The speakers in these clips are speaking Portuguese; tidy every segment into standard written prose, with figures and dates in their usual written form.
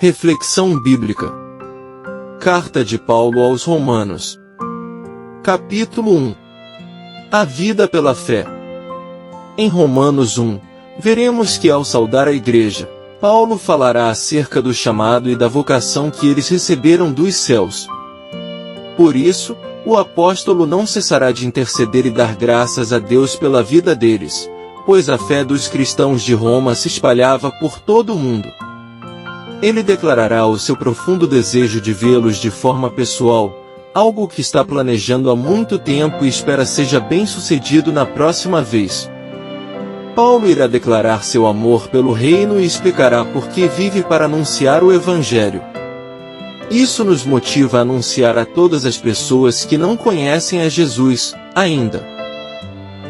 Reflexão bíblica. Carta de Paulo aos Romanos. Capítulo 1. A vida pela fé. Em Romanos 1, veremos que ao saudar a igreja, Paulo falará acerca do chamado e da vocação que eles receberam dos céus. Por isso, o apóstolo não cessará de interceder e dar graças a Deus pela vida deles, pois a fé dos cristãos de Roma se espalhava por todo o mundo. Ele declarará o seu profundo desejo de vê-los de forma pessoal, algo que está planejando há muito tempo e espera seja bem-sucedido na próxima vez. Paulo irá declarar seu amor pelo reino e explicará por que vive para anunciar o Evangelho. Isso nos motiva a anunciar a todas as pessoas que não conhecem a Jesus, ainda.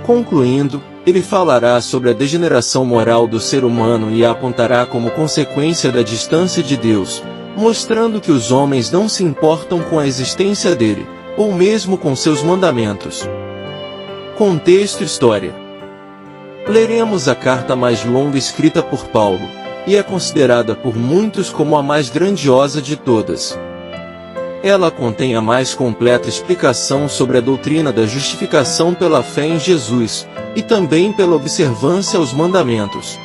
Concluindo, ele falará sobre a degeneração moral do ser humano e a apontará como consequência da distância de Deus, mostrando que os homens não se importam com a existência dele, ou mesmo com seus mandamentos. Contexto e história. Leremos a carta mais longa escrita por Paulo, e é considerada por muitos como a mais grandiosa de todas. Ela contém a mais completa explicação sobre a doutrina da justificação pela fé em Jesus, e também pela observância aos mandamentos.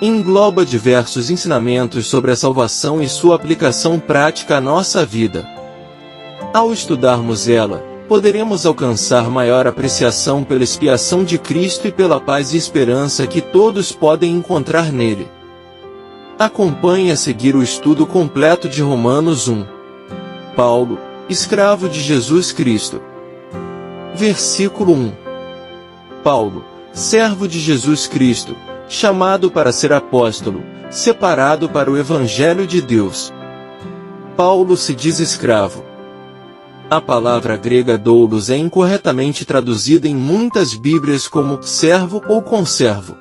Engloba diversos ensinamentos sobre a salvação e sua aplicação prática à nossa vida. Ao estudarmos ela, poderemos alcançar maior apreciação pela expiação de Cristo e pela paz e esperança que todos podem encontrar nele. Acompanhe a seguir o estudo completo de Romanos 1. Paulo, escravo de Jesus Cristo. Versículo 1. Paulo, servo de Jesus Cristo, chamado para ser apóstolo, separado para o Evangelho de Deus. Paulo se diz escravo. A palavra grega doulos é incorretamente traduzida em muitas Bíblias como servo ou conservo.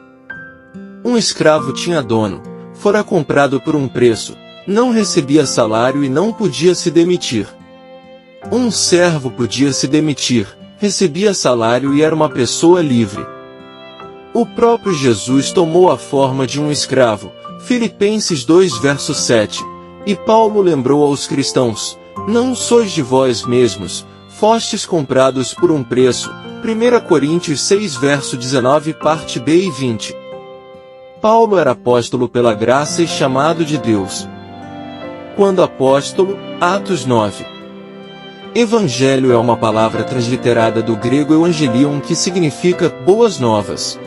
Um escravo tinha dono, fora comprado por um preço, não recebia salário e não podia se demitir. Um servo podia se demitir, recebia salário e era uma pessoa livre. O próprio Jesus tomou a forma de um escravo, Filipenses 2 verso 7, e Paulo lembrou aos cristãos: não sois de vós mesmos, fostes comprados por um preço, 1 Coríntios 6 verso 19 parte B e 20. Paulo era apóstolo pela graça e chamado de Deus. Quando apóstolo, Atos 9. Evangelho é uma palavra transliterada do grego evangelion que significa boas novas.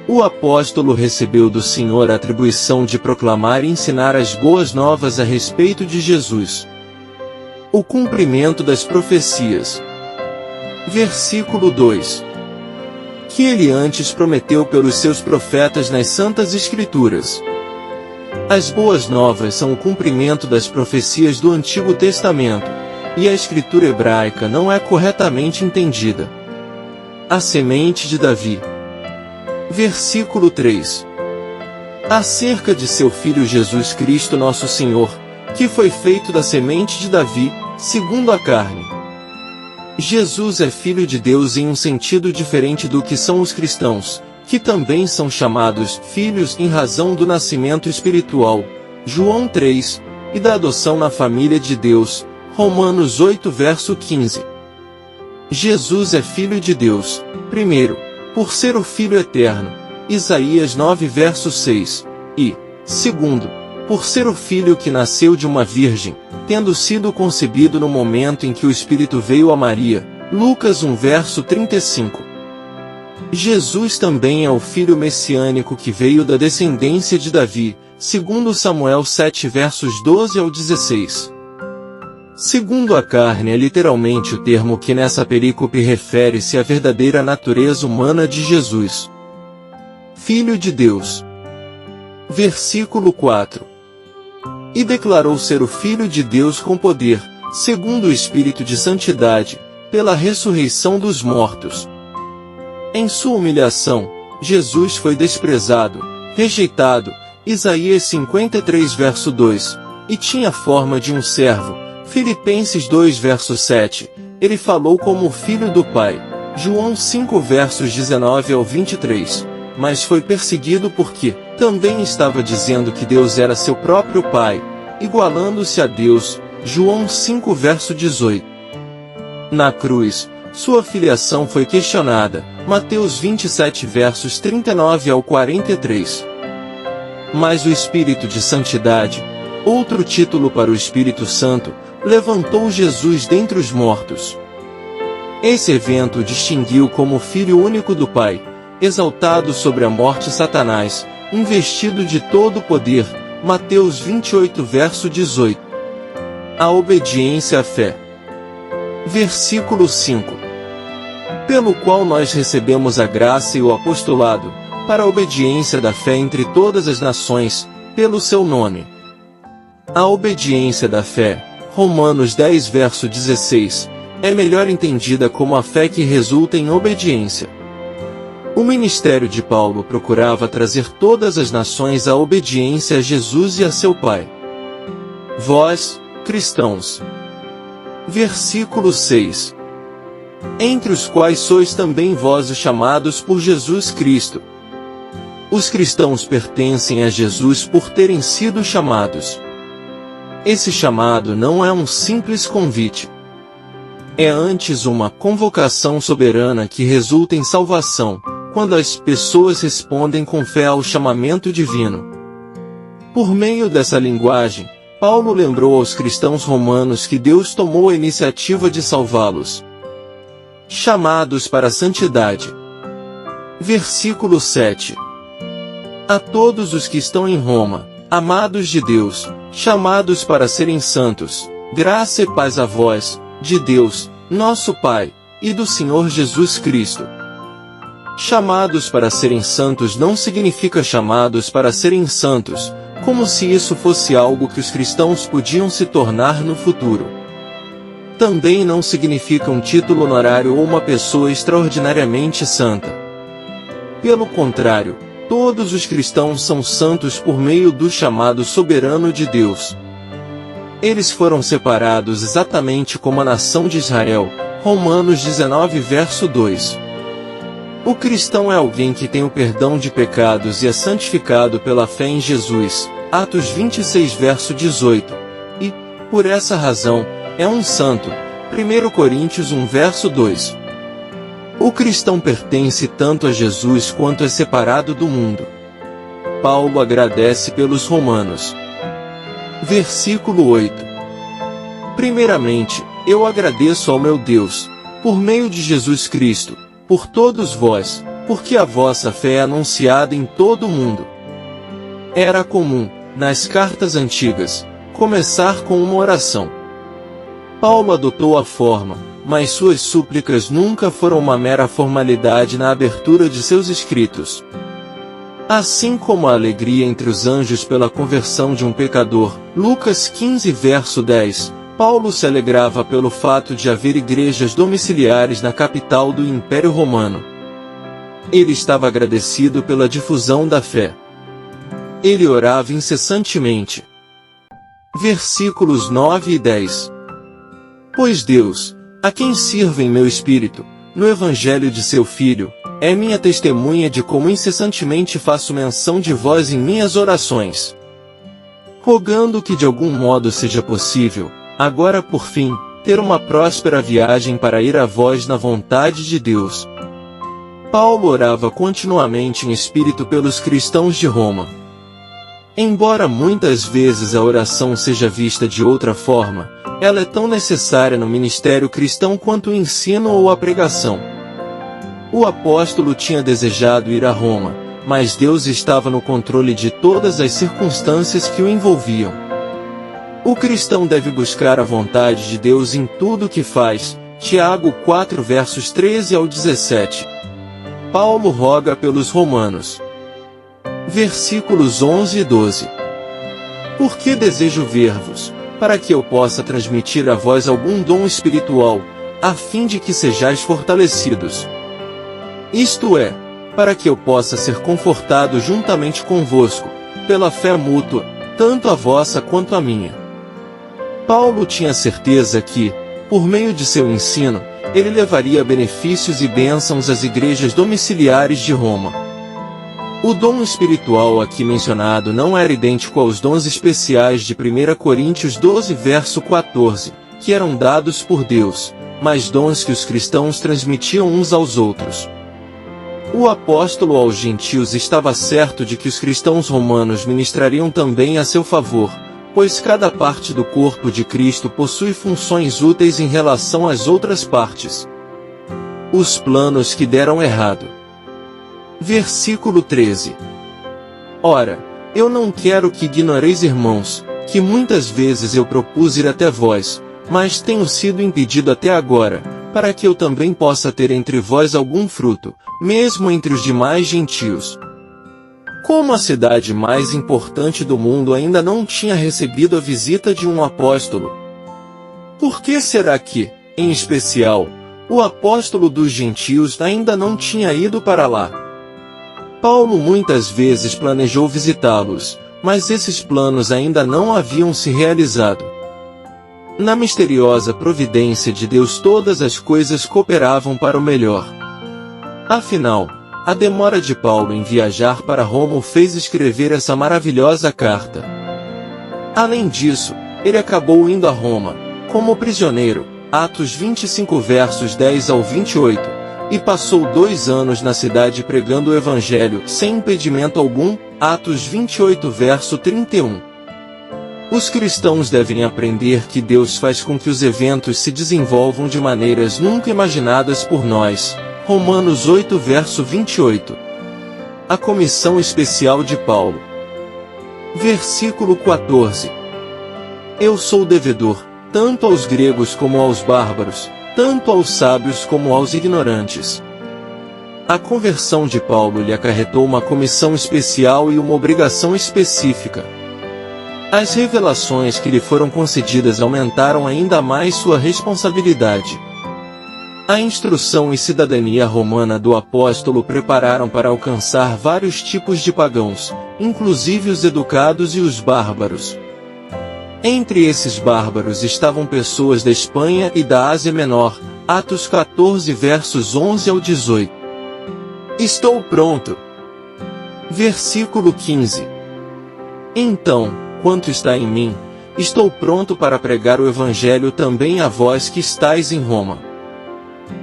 O apóstolo recebeu do Senhor a atribuição de proclamar e ensinar as boas novas a respeito de Jesus. O cumprimento das profecias. Versículo 2. Que ele antes prometeu pelos seus profetas nas Santas Escrituras. As boas novas são o cumprimento das profecias do Antigo Testamento, e a escritura hebraica não é corretamente entendida. A semente de Davi. Versículo 3. Acerca de seu Filho Jesus Cristo nosso Senhor, que foi feito da semente de Davi, segundo a carne. Jesus é Filho de Deus em um sentido diferente do que são os cristãos, que também são chamados filhos em razão do nascimento espiritual, João 3, e da adoção na família de Deus, Romanos 8 verso 15. Jesus é Filho de Deus, primeiro, por ser o Filho eterno, Isaías 9 verso 6, e, segundo, por ser o Filho que nasceu de uma virgem, tendo sido concebido no momento em que o Espírito veio a Maria, Lucas 1 verso 35. Jesus também é o Filho messiânico que veio da descendência de Davi, segundo Samuel 7 versos 12 ao 16. Segundo a carne é literalmente o termo que nessa perícope refere-se à verdadeira natureza humana de Jesus. Filho de Deus. Versículo 4. E declarou ser o Filho de Deus com poder, segundo o Espírito de Santidade, pela ressurreição dos mortos. Em sua humilhação, Jesus foi desprezado, rejeitado, Isaías 53 verso 2, e tinha forma de um servo, Filipenses 2 verso 7, ele falou como o Filho do Pai, João 5 versos 19 ao 23, mas foi perseguido porque, Também estava dizendo que Deus era seu próprio Pai, igualando-se a Deus, João 5 verso 18. Na cruz, sua filiação foi questionada, Mateus 27 versos 39 ao 43. Mas o Espírito de Santidade, outro título para o Espírito Santo, levantou Jesus dentre os mortos. Esse evento o distinguiu como Filho único do Pai, exaltado sobre a morte Satanás, investido de todo o poder, Mateus 28 verso 18. A obediência à fé. Versículo 5. Pelo qual nós recebemos a graça e o apostolado, para a obediência da fé entre todas as nações, pelo seu nome. A obediência da fé, Romanos 10 verso 16, é melhor entendida como a fé que resulta em obediência. O ministério de Paulo procurava trazer todas as nações à obediência a Jesus e a seu Pai. Vós, cristãos. Versículo 6. Entre os quais sois também vós os chamados por Jesus Cristo. Os cristãos pertencem a Jesus por terem sido chamados. Esse chamado não é um simples convite. É antes uma convocação soberana que resulta em salvação, quando as pessoas respondem com fé ao chamamento divino. Por meio dessa linguagem, Paulo lembrou aos cristãos romanos que Deus tomou a iniciativa de salvá-los. Chamados para a santidade. Versículo 7. A todos os que estão em Roma, amados de Deus, chamados para serem santos, graça e paz a vós, de Deus, nosso Pai, e do Senhor Jesus Cristo. Chamados para serem santos não significa chamados para serem santos, como se isso fosse algo que os cristãos podiam se tornar no futuro. Também não significa um título honorário ou uma pessoa extraordinariamente santa. Pelo contrário, todos os cristãos são santos por meio do chamado soberano de Deus. Eles foram separados exatamente como a nação de Israel, Romanos 19 verso 2. O cristão é alguém que tem o perdão de pecados e é santificado pela fé em Jesus, Atos 26 verso 18, e, por essa razão, é um santo, 1 Coríntios 1 verso 2. O cristão pertence tanto a Jesus quanto é separado do mundo. Paulo agradece pelos romanos. Versículo 8. Primeiramente, eu agradeço ao meu Deus, por meio de Jesus Cristo, por todos vós, porque a vossa fé é anunciada em todo o mundo. Era comum, nas cartas antigas, começar com uma oração. Paulo adotou a forma, mas suas súplicas nunca foram uma mera formalidade na abertura de seus escritos. Assim como a alegria entre os anjos pela conversão de um pecador, Lucas 15 verso 10, Paulo se alegrava pelo fato de haver igrejas domiciliares na capital do Império Romano. Ele estava agradecido pela difusão da fé. Ele orava incessantemente. Versículos 9 e 10. Pois Deus, a quem sirvo em meu espírito, no Evangelho de seu Filho, é minha testemunha de como incessantemente faço menção de vós em minhas orações, rogando que de algum modo seja possível, agora por fim, ter uma próspera viagem para ir a vós na vontade de Deus. Paulo orava continuamente em espírito pelos cristãos de Roma. Embora muitas vezes a oração seja vista de outra forma, ela é tão necessária no ministério cristão quanto o ensino ou a pregação. O apóstolo tinha desejado ir a Roma, mas Deus estava no controle de todas as circunstâncias que o envolviam. O cristão deve buscar a vontade de Deus em tudo o que faz, Tiago 4 versos 13 ao 17. Paulo roga pelos romanos. Versículos 11 e 12. Porque desejo ver-vos, para que eu possa transmitir a vós algum dom espiritual, a fim de que sejais fortalecidos. Isto é, para que eu possa ser confortado juntamente convosco, pela fé mútua, tanto a vossa quanto a minha. Paulo tinha certeza que, por meio de seu ensino, ele levaria benefícios e bênçãos às igrejas domiciliares de Roma. O dom espiritual aqui mencionado não era idêntico aos dons especiais de 1 Coríntios 12 verso 14, que eram dados por Deus, mas dons que os cristãos transmitiam uns aos outros. O apóstolo aos gentios estava certo de que os cristãos romanos ministrariam também a seu favor, pois cada parte do corpo de Cristo possui funções úteis em relação às outras partes. Os planos que deram errado. Versículo 13. Ora, eu não quero que ignoreis, irmãos, que muitas vezes eu propus ir até vós, mas tenho sido impedido até agora, para que eu também possa ter entre vós algum fruto, mesmo entre os demais gentios. Como a cidade mais importante do mundo ainda não tinha recebido a visita de um apóstolo. Por que será que, em especial, o apóstolo dos gentios ainda não tinha ido para lá? Paulo muitas vezes planejou visitá-los, mas esses planos ainda não haviam se realizado. Na misteriosa providência de Deus todas as coisas cooperavam para o melhor. Afinal, a demora de Paulo em viajar para Roma o fez escrever essa maravilhosa carta. Além disso, ele acabou indo a Roma, como prisioneiro, Atos 25 versos 10 ao 28, e passou 2 anos na cidade pregando o Evangelho sem impedimento algum, Atos 28 verso 31. Os cristãos devem aprender que Deus faz com que os eventos se desenvolvam de maneiras nunca imaginadas por nós, Romanos 8 verso 28. A comissão especial de Paulo. Versículo 14. Eu sou devedor, tanto aos gregos como aos bárbaros, tanto aos sábios como aos ignorantes. A conversão de Paulo lhe acarretou uma comissão especial e uma obrigação específica. As revelações que lhe foram concedidas aumentaram ainda mais sua responsabilidade. A instrução e cidadania romana do apóstolo prepararam para alcançar vários tipos de pagãos, inclusive os educados e os bárbaros. Entre esses bárbaros estavam pessoas da Espanha e da Ásia Menor, Atos 14 versos 11 ao 18. Estou pronto. Versículo 15. Então, quanto está em mim, estou pronto para pregar o Evangelho também a vós que estáis em Roma.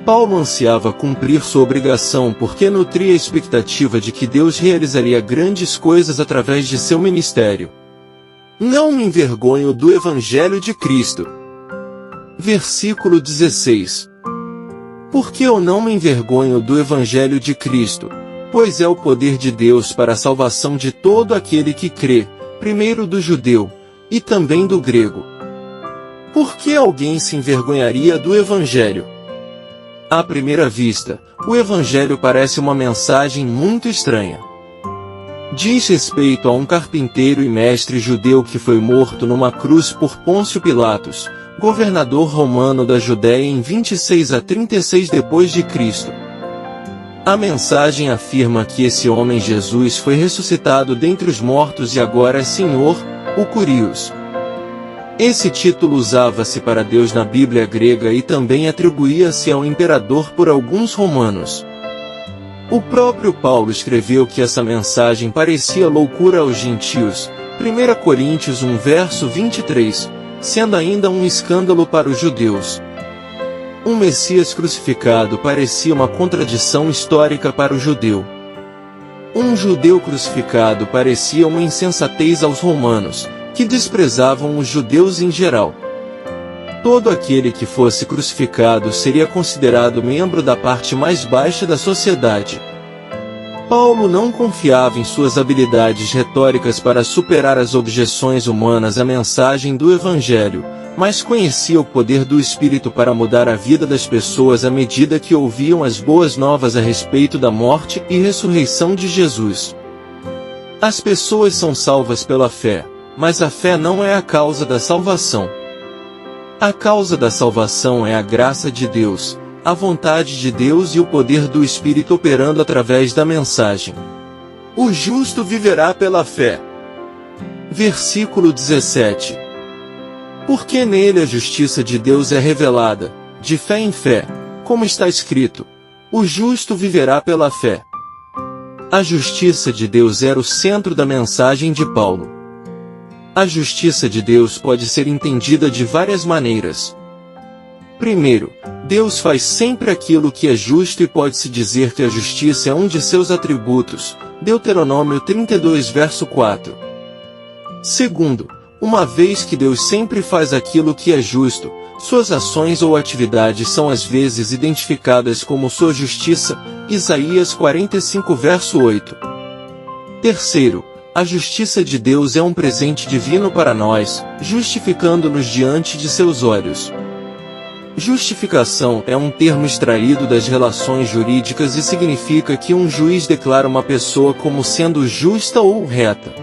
Paulo ansiava cumprir sua obrigação porque nutria a expectativa de que Deus realizaria grandes coisas através de seu ministério. Não me envergonho do Evangelho de Cristo. Versículo 16. Porque eu não me envergonho do Evangelho de Cristo, pois é o poder de Deus para a salvação de todo aquele que crê, primeiro do judeu, e também do grego. Por que alguém se envergonharia do Evangelho? À primeira vista, o Evangelho parece uma mensagem muito estranha. Diz respeito a um carpinteiro e mestre judeu que foi morto numa cruz por Pôncio Pilatos, governador romano da Judéia em 26 a 36 d.C. A mensagem afirma que esse homem Jesus foi ressuscitado dentre os mortos e agora é Senhor, o Curios. Esse título usava-se para Deus na Bíblia grega e também atribuía-se ao imperador por alguns romanos. O próprio Paulo escreveu que essa mensagem parecia loucura aos gentios, 1 Coríntios 1 verso 23, sendo ainda um escândalo para os judeus. Um Messias crucificado parecia uma contradição histórica para o judeu. Um judeu crucificado parecia uma insensatez aos romanos, que desprezavam os judeus em geral. Todo aquele que fosse crucificado seria considerado membro da parte mais baixa da sociedade. Paulo não confiava em suas habilidades retóricas para superar as objeções humanas à mensagem do Evangelho, mas conhecia o poder do Espírito para mudar a vida das pessoas à medida que ouviam as boas novas a respeito da morte e ressurreição de Jesus. As pessoas são salvas pela fé, mas a fé não é a causa da salvação. A causa da salvação é a graça de Deus, a vontade de Deus e o poder do Espírito operando através da mensagem. O justo viverá pela fé. Versículo 17. Porque nele a justiça de Deus é revelada, de fé em fé, como está escrito: o justo viverá pela fé. A justiça de Deus era o centro da mensagem de Paulo. A justiça de Deus pode ser entendida de várias maneiras. Primeiro, Deus faz sempre aquilo que é justo e pode-se dizer que a justiça é um de seus atributos. Deuteronômio 32, verso 4. Segundo, uma vez que Deus sempre faz aquilo que é justo, suas ações ou atividades são às vezes identificadas como sua justiça. Isaías 45, verso 8. Terceiro, a justiça de Deus é um presente divino para nós, justificando-nos diante de seus olhos. Justificação é um termo extraído das relações jurídicas e significa que um juiz declara uma pessoa como sendo justa ou reta.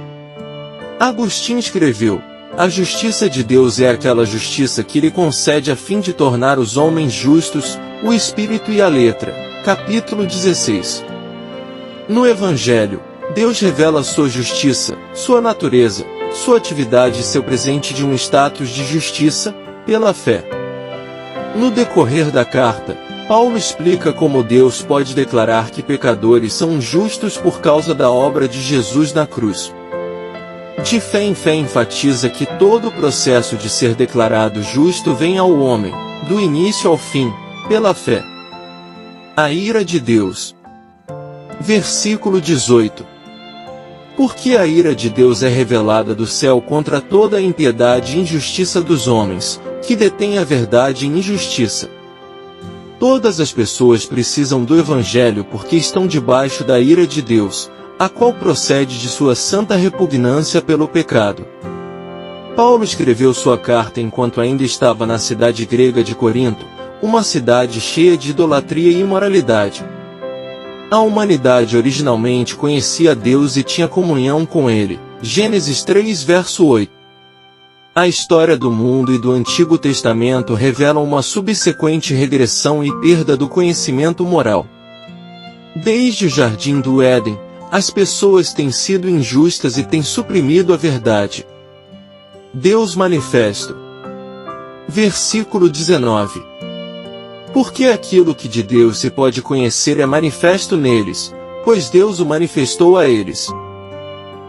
Agostinho escreveu: a justiça de Deus é aquela justiça que Ele concede a fim de tornar os homens justos, o espírito e a letra. Capítulo 16. No Evangelho, Deus revela sua justiça, sua natureza, sua atividade e seu presente de um status de justiça, pela fé. No decorrer da carta, Paulo explica como Deus pode declarar que pecadores são justos por causa da obra de Jesus na cruz. De fé em fé enfatiza que todo o processo de ser declarado justo vem ao homem, do início ao fim, pela fé. A ira de Deus. Versículo 18. Porque a ira de Deus é revelada do céu contra toda a impiedade e injustiça dos homens, que detêm a verdade em injustiça. Todas as pessoas precisam do Evangelho porque estão debaixo da ira de Deus, a qual procede de sua santa repugnância pelo pecado. Paulo escreveu sua carta enquanto ainda estava na cidade grega de Corinto, uma cidade cheia de idolatria e imoralidade. A humanidade originalmente conhecia Deus e tinha comunhão com Ele. Gênesis 3, verso 8. A história do mundo e do Antigo Testamento revelam uma subsequente regressão e perda do conhecimento moral. Desde o Jardim do Éden, as pessoas têm sido injustas e têm suprimido a verdade. Deus manifesto. Versículo 19. Porque aquilo que de Deus se pode conhecer é manifesto neles, pois Deus o manifestou a eles.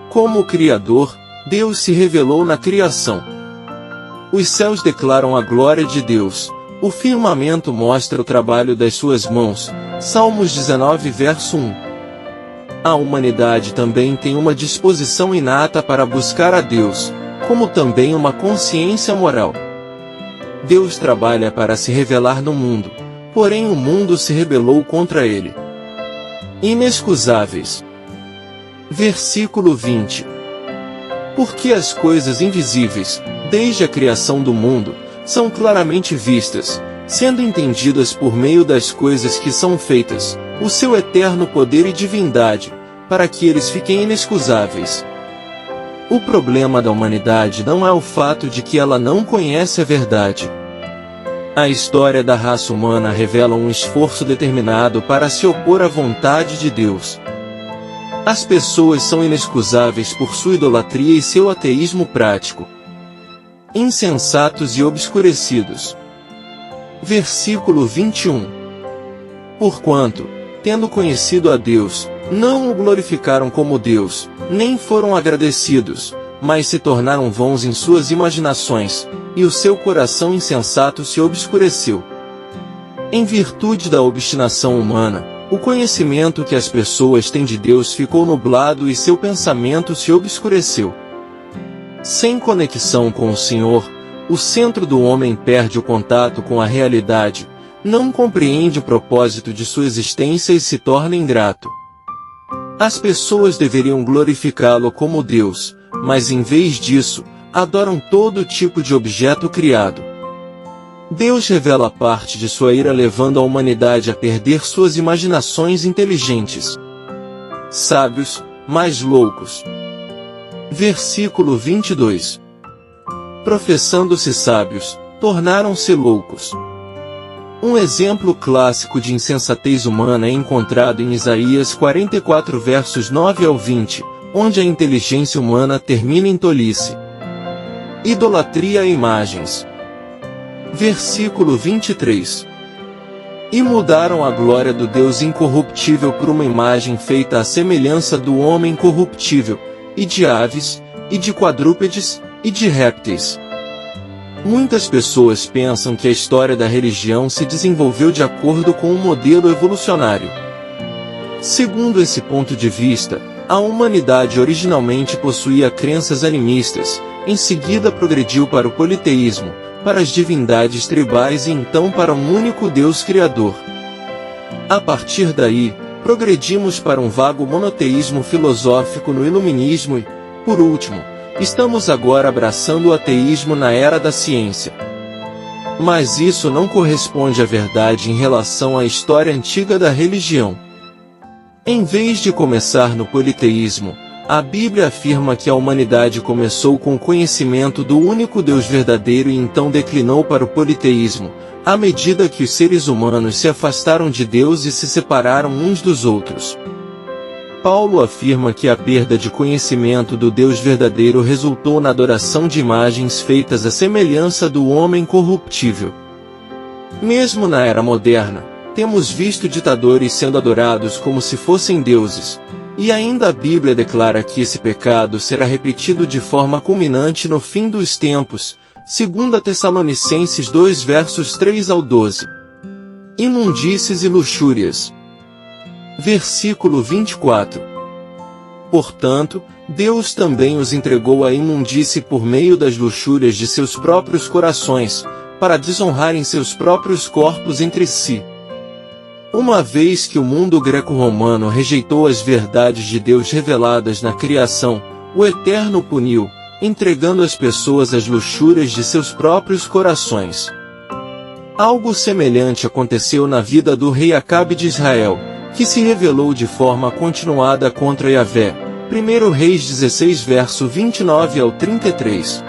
Como o Criador, Deus se revelou na criação. Os céus declaram a glória de Deus, o firmamento mostra o trabalho das suas mãos. Salmos 19, verso 1. A humanidade também tem uma disposição inata para buscar a Deus, como também uma consciência moral. Deus trabalha para se revelar no mundo, porém o mundo se rebelou contra ele. Inexcusáveis. Versículo 20. Porque as coisas invisíveis, desde a criação do mundo, são claramente vistas, sendo entendidas por meio das coisas que são feitas, o seu eterno poder e divindade, para que eles fiquem inexcusáveis. O problema da humanidade não é o fato de que ela não conhece a verdade. A história da raça humana revela um esforço determinado para se opor à vontade de Deus. As pessoas são inexcusáveis por sua idolatria e seu ateísmo prático. Insensatos e obscurecidos. Versículo 21. Porquanto, tendo conhecido a Deus, não o glorificaram como Deus, nem foram agradecidos, mas se tornaram vãos em suas imaginações, e o seu coração insensato se obscureceu. Em virtude da obstinação humana, o conhecimento que as pessoas têm de Deus ficou nublado e seu pensamento se obscureceu. Sem conexão com o Senhor, o centro do homem perde o contato com a realidade, não compreende o propósito de sua existência e se torna ingrato. As pessoas deveriam glorificá-lo como Deus, mas em vez disso, adoram todo tipo de objeto criado. Deus revela parte de sua ira levando a humanidade a perder suas imaginações inteligentes. Sábios, mais loucos. Versículo 22. Professando-se sábios, tornaram-se loucos. Um exemplo clássico de insensatez humana é encontrado em Isaías 44 versos 9 ao 20, onde a inteligência humana termina em tolice. Idolatria a imagens. Versículo 23. E mudaram a glória do Deus incorruptível por uma imagem feita à semelhança do homem corruptível, e de aves, e de quadrúpedes, e de répteis. Muitas pessoas pensam que a história da religião se desenvolveu de acordo com um modelo evolucionário. Segundo esse ponto de vista, a humanidade originalmente possuía crenças animistas, em seguida progrediu para o politeísmo, para as divindades tribais e então para um único Deus Criador. A partir daí, progredimos para um vago monoteísmo filosófico no iluminismo e, por último, estamos agora abraçando o ateísmo na era da ciência. Mas isso não corresponde à verdade em relação à história antiga da religião. Em vez de começar no politeísmo, a Bíblia afirma que a humanidade começou com o conhecimento do único Deus verdadeiro e então declinou para o politeísmo, à medida que os seres humanos se afastaram de Deus e se separaram uns dos outros. Paulo afirma que a perda de conhecimento do Deus verdadeiro resultou na adoração de imagens feitas à semelhança do homem corruptível. Mesmo na era moderna, temos visto ditadores sendo adorados como se fossem deuses, e ainda a Bíblia declara que esse pecado será repetido de forma culminante no fim dos tempos, 2 Tessalonicenses 2 versos 3 ao 12. Imundícies e luxúrias. Versículo 24. Portanto, Deus também os entregou à imundície por meio das luxúrias de seus próprios corações, para desonrarem seus próprios corpos entre si. Uma vez que o mundo greco-romano rejeitou as verdades de Deus reveladas na criação, o Eterno puniu, entregando as pessoas às luxúrias de seus próprios corações. Algo semelhante aconteceu na vida do rei Acabe de Israel, que se rebelou de forma continuada contra Yahvé. 1 Reis 16 verso 29 ao 33.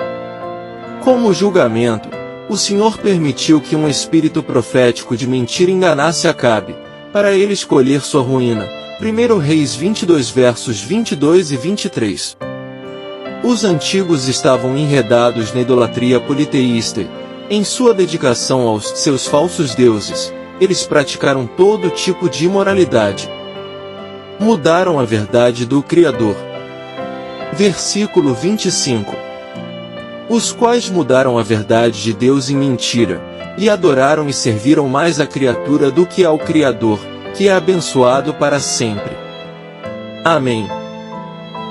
Como julgamento, o Senhor permitiu que um espírito profético de mentira enganasse Acabe, para ele escolher sua ruína. 1 Reis 22 versos 22 e 23. Os antigos estavam enredados na idolatria politeísta e, em sua dedicação aos seus falsos deuses, eles praticaram todo tipo de imoralidade. Mudaram a verdade do Criador. Versículo 25. Os quais mudaram a verdade de Deus em mentira, e adoraram e serviram mais a criatura do que ao Criador, que é abençoado para sempre. Amém.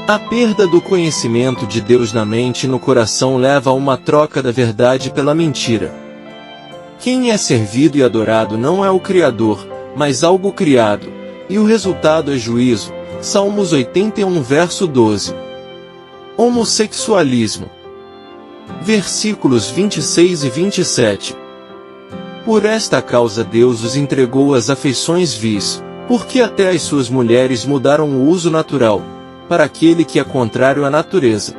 A perda do conhecimento de Deus na mente e no coração leva a uma troca da verdade pela mentira. Quem é servido e adorado não é o Criador, mas algo criado, e o resultado é juízo. Salmos 81 verso 12. Homossexualismo. Versículos 26 e 27. Por esta causa Deus os entregou às afeições vis, porque até as suas mulheres mudaram o uso natural, para aquele que é contrário à natureza.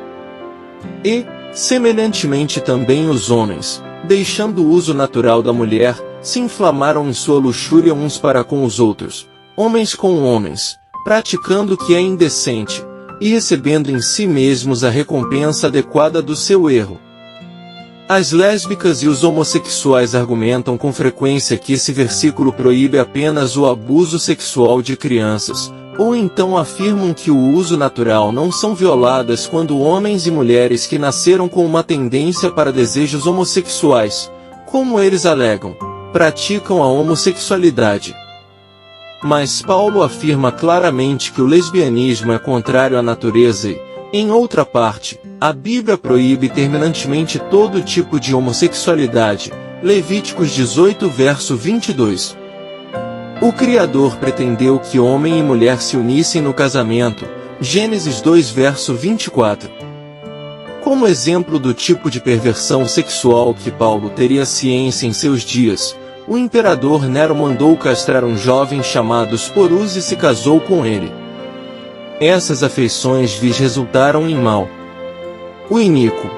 E, semelhantemente também os homens, deixando o uso natural da mulher, se inflamaram em sua luxúria uns para com os outros, homens com homens, praticando o que é indecente, e recebendo em si mesmos a recompensa adequada do seu erro. As lésbicas e os homossexuais argumentam com frequência que esse versículo proíbe apenas o abuso sexual de crianças, ou então afirmam que o uso natural não são violadas quando homens e mulheres que nasceram com uma tendência para desejos homossexuais, como eles alegam, praticam a homossexualidade. Mas Paulo afirma claramente que o lesbianismo é contrário à natureza e, em outra parte, a Bíblia proíbe terminantemente todo tipo de homossexualidade. Levíticos 18 verso 22. O Criador pretendeu que homem e mulher se unissem no casamento. Gênesis 2 verso 24. Como exemplo do tipo de perversão sexual que Paulo teria ciência em seus dias, o imperador Nero mandou castrar um jovem chamado Sporus e se casou com ele. Essas afeições vis resultaram em mal. O iníquo.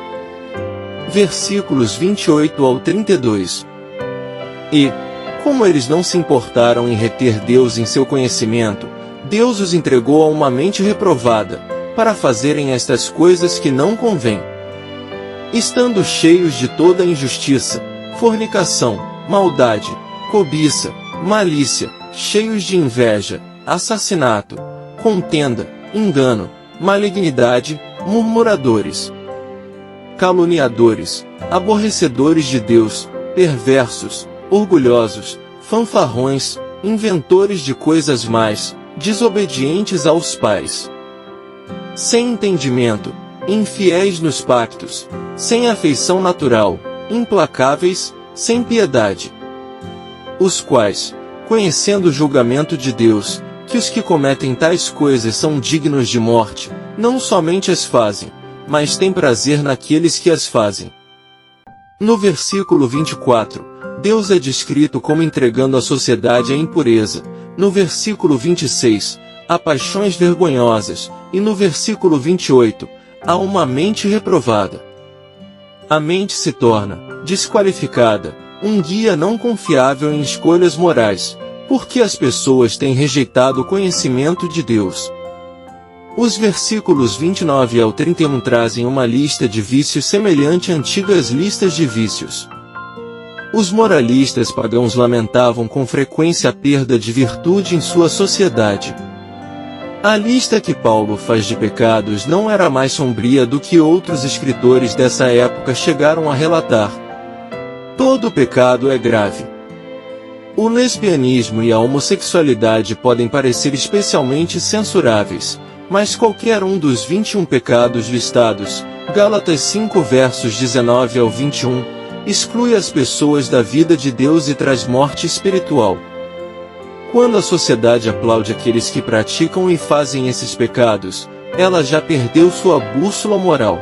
Versículos 28 ao 32. E, como eles não se importaram em reter Deus em seu conhecimento, Deus os entregou a uma mente reprovada, para fazerem estas coisas que não convêm. Estando cheios de toda injustiça, fornicação, maldade, cobiça, malícia, cheios de inveja, assassinato, contenda, engano, malignidade, murmuradores, caluniadores, aborrecedores de Deus, perversos, orgulhosos, fanfarrões, inventores de coisas más, desobedientes aos pais, sem entendimento, infiéis nos pactos, sem afeição natural, implacáveis, sem piedade, os quais, conhecendo o julgamento de Deus, que os que cometem tais coisas são dignos de morte, não somente as fazem, mas têm prazer naqueles que as fazem. No versículo 24, Deus é descrito como entregando a sociedade à impureza, no versículo 26, a paixões vergonhosas, e no versículo 28, a uma mente reprovada. A mente se torna, desqualificada, um guia não confiável em escolhas morais, porque as pessoas têm rejeitado o conhecimento de Deus. Os versículos 29 ao 31 trazem uma lista de vícios semelhante a antigas listas de vícios. Os moralistas pagãos lamentavam com frequência a perda de virtude em sua sociedade. A lista que Paulo faz de pecados não era mais sombria do que outros escritores dessa época chegaram a relatar. Todo pecado é grave. O lesbianismo e a homossexualidade podem parecer especialmente censuráveis, mas qualquer um dos 21 pecados listados, Gálatas 5 versos 19 ao 21, exclui as pessoas da vida de Deus e traz morte espiritual. Quando a sociedade aplaude aqueles que praticam e fazem esses pecados, ela já perdeu sua bússola moral.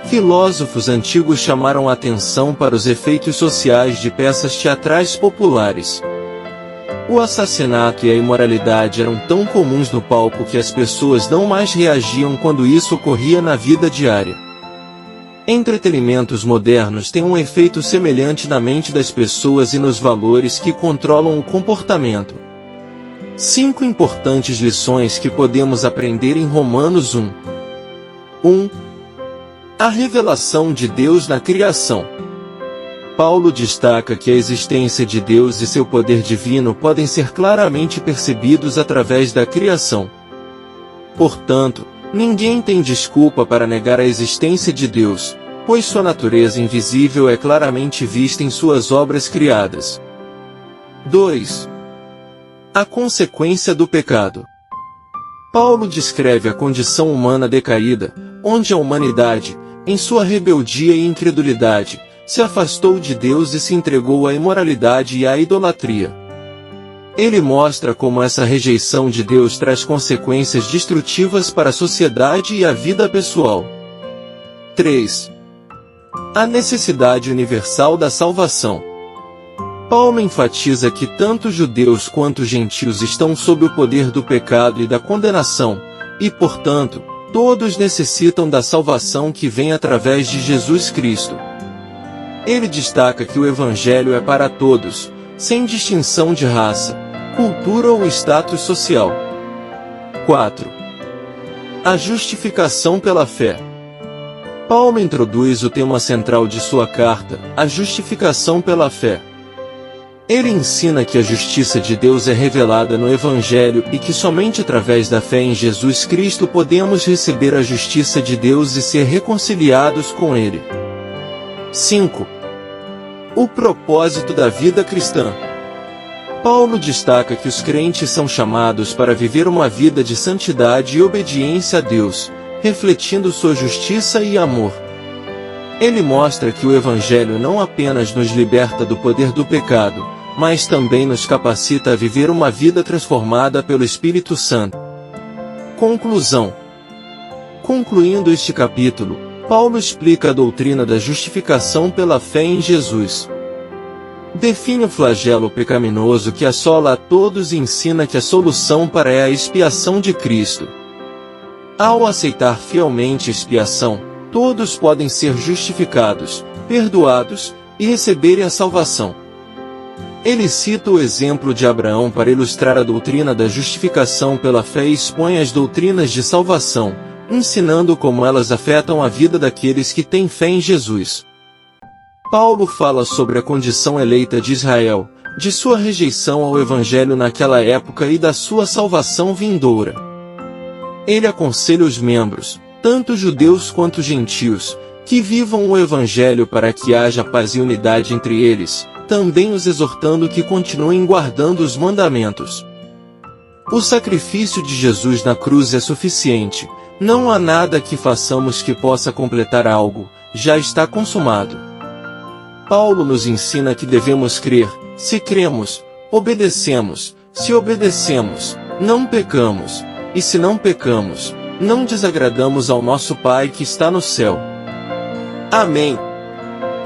Filósofos antigos chamaram a atenção para os efeitos sociais de peças teatrais populares. O assassinato e a imoralidade eram tão comuns no palco que as pessoas não mais reagiam quando isso ocorria na vida diária. Entretenimentos modernos têm um efeito semelhante na mente das pessoas e nos valores que controlam o comportamento. 5 importantes lições que podemos aprender em Romanos 1. 1. A revelação de Deus na criação. Paulo destaca que a existência de Deus e seu poder divino podem ser claramente percebidos através da criação. Portanto, ninguém tem desculpa para negar a existência de Deus, pois sua natureza invisível é claramente vista em suas obras criadas. 2. A consequência do pecado. Paulo descreve a condição humana decaída, onde a humanidade, em sua rebeldia e incredulidade, se afastou de Deus e se entregou à imoralidade e à idolatria. Ele mostra como essa rejeição de Deus traz consequências destrutivas para a sociedade e a vida pessoal. 3. A necessidade universal da salvação. Paulo enfatiza que tanto judeus quanto gentios estão sob o poder do pecado e da condenação, e, portanto, todos necessitam da salvação que vem através de Jesus Cristo. Ele destaca que o Evangelho é para todos, sem distinção de raça, cultura ou status social. 4. A justificação pela fé. Paulo introduz o tema central de sua carta, a justificação pela fé. Ele ensina que a justiça de Deus é revelada no Evangelho e que somente através da fé em Jesus Cristo podemos receber a justiça de Deus e ser reconciliados com Ele. 5. O propósito da vida cristã. Paulo destaca que os crentes são chamados para viver uma vida de santidade e obediência a Deus, refletindo sua justiça e amor. Ele mostra que o Evangelho não apenas nos liberta do poder do pecado, mas também nos capacita a viver uma vida transformada pelo Espírito Santo. Conclusão. Concluindo este capítulo, Paulo explica a doutrina da justificação pela fé em Jesus. Define o flagelo pecaminoso que assola a todos e ensina que a solução para é a expiação de Cristo. Ao aceitar fielmente a expiação, todos podem ser justificados, perdoados e receberem a salvação. Ele cita o exemplo de Abraão para ilustrar a doutrina da justificação pela fé e expõe as doutrinas de salvação, ensinando como elas afetam a vida daqueles que têm fé em Jesus. Paulo fala sobre a condição eleita de Israel, de sua rejeição ao Evangelho naquela época e da sua salvação vindoura. Ele aconselha os membros, tanto judeus quanto gentios, que vivam o Evangelho para que haja paz e unidade entre eles, também os exortando que continuem guardando os mandamentos. O sacrifício de Jesus na cruz é suficiente, não há nada que façamos que possa completar algo, já está consumado. Paulo nos ensina que devemos crer, se cremos, obedecemos, se obedecemos, não pecamos, e se não pecamos, não desagradamos ao nosso Pai que está no céu. Amém.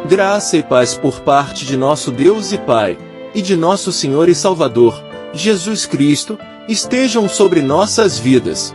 Graça e paz por parte de nosso Deus e Pai, e de nosso Senhor e Salvador, Jesus Cristo, estejam sobre nossas vidas.